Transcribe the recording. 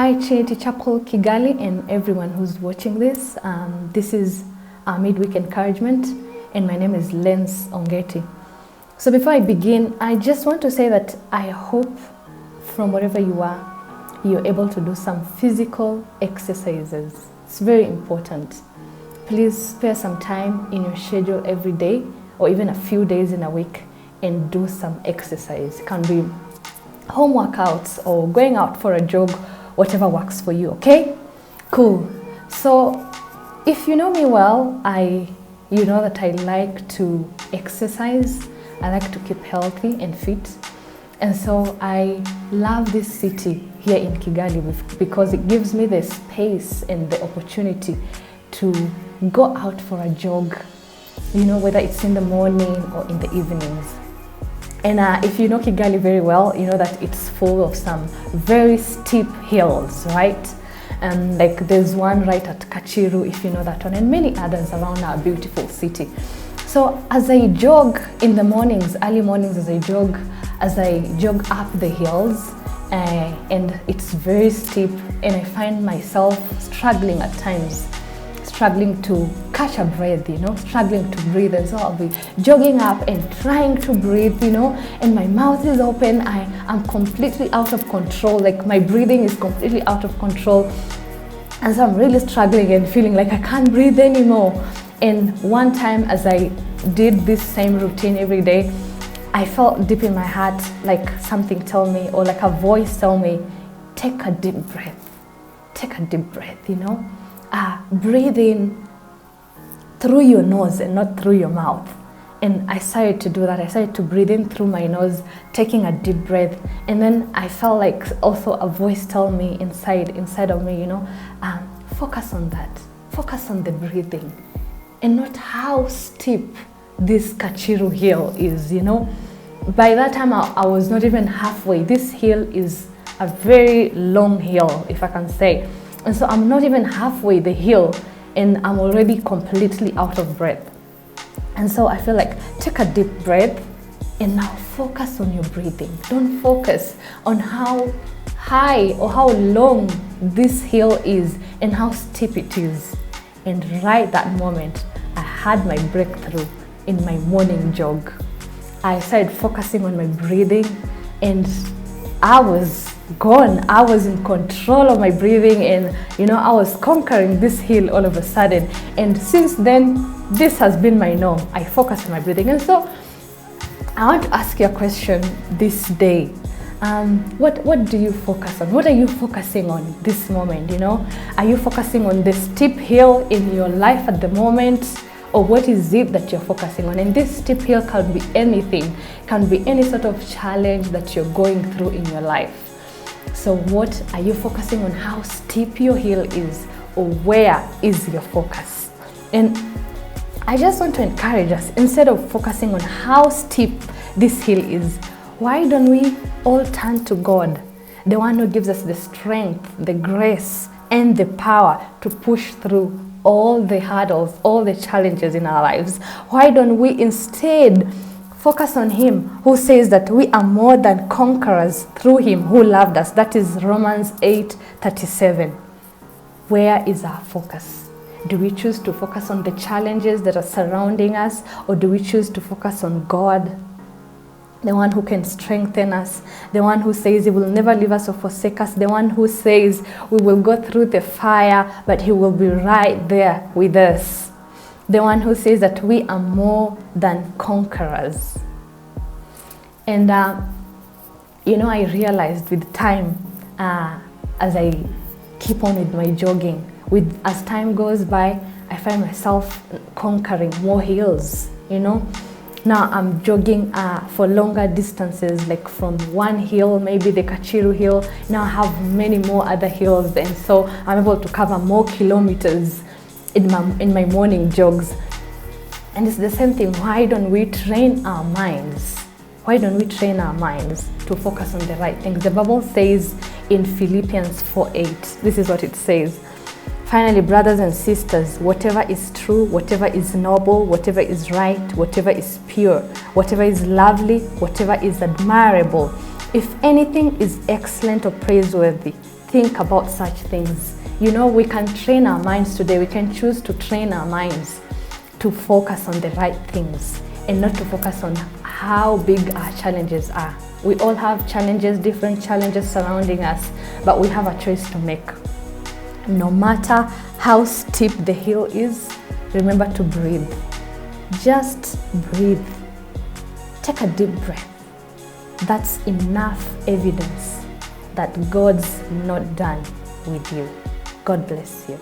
Hi Trinity Chapel Kigali and everyone who's watching this. This is our midweek encouragement and my name is Lence Ongeti. So before I begin, I just want to say that I hope from wherever you are, you're able to do some physical exercises. It's very important. Please spare some time in your schedule every day or even a few days in a week and do some exercise. It can be home workouts or going out for a jog, whatever works for you, okay? Cool. So if you know me well, you know that I like to exercise. I like to keep healthy and fit. And so I love this city here in Kigali because it gives me the space and the opportunity to go out for a jog, you know, whether it's in the morning or in the evenings. And if you know Kigali very well, you know that it's full of some very steep hills, right? Like there's one right at Kachiru, if you know that one, and many others around our beautiful city. So as I jog in the mornings, early mornings, as I jog up the hills, and it's very steep, and I find myself struggling at times, struggling to catch a breath, you know, struggling to breathe. And so I'll be jogging up and trying to breathe, you know, and my mouth is open. I'm completely out of control. Like my breathing is completely out of control. And so I'm really struggling and feeling like I can't breathe anymore. And one time as I did this same routine every day, I felt deep in my heart like something tell me, or like a voice tell me, take a deep breath. Take a deep breath, you know. Breathe in through your nose and not through your mouth. And I started to do that. I started to breathe in through my nose, taking a deep breath. And then I felt like also a voice tell me inside of me, you know, focus on that. Focus on the breathing and not how steep this Kachiru hill is, you know. By that time, I was not even halfway. This hill is a very long hill, if I can say. And so I'm not even halfway the hill and I'm already completely out of breath. And so I feel like take a deep breath and now focus on your breathing. Don't focus on how high or how long this hill is and how steep it is. And right that moment, I had my breakthrough in my morning jog. I started focusing on my breathing and I was gone. I was in control of my breathing and, you know, I was conquering this hill all of a sudden. And since then, this has been my norm. I focus on my breathing. And so I want to ask you a question this day. What do you focus on? What are you focusing on this moment, you know? Are you focusing on the steep hill in your life at the moment? Or what is it that you're focusing on? And this steep hill can be anything. Can be any sort of challenge that you're going through in your life. So what are you focusing on? How steep your hill is, or where is your focus? And I just want to encourage us, instead of focusing on how steep this hill is, why don't we all turn to God, the one who gives us the strength, the grace, and the power to push through all the hurdles, all the challenges in our lives? Why don't we instead focus on Him who says that we are more than conquerors through Him who loved us? That is Romans 8:37. Where is our focus? Do we choose to focus on the challenges that are surrounding us, or do we choose to focus on God, the one who can strengthen us, the one who says He will never leave us or forsake us, the one who says we will go through the fire, but He will be right there with us, the one who says that we are more than conquerors? And, you know, I realized with time, as I keep on with my jogging, as time goes by, I find myself conquering more hills, you know. Now I'm jogging for longer distances, like from one hill, maybe the Kachiru hill. Now I have many more other hills, and so I'm able to cover more kilometers in my morning jogs. And it's the same thing. Why don't we train our minds? Why don't we train our minds to focus on the right things? The Bible says in Philippians 4:8, this is what it says. Finally, brothers and sisters, whatever is true, whatever is noble, whatever is right, whatever is pure, whatever is lovely, whatever is admirable, if anything is excellent or praiseworthy, think about such things. You know, we can train our minds today. We can choose to train our minds to focus on the right things and not to focus on how big our challenges are. We all have challenges, different challenges surrounding us, but we have a choice to make. No matter how steep the hill is, remember to breathe. Just breathe. Take a deep breath. That's enough evidence that God's not done with you. God bless you.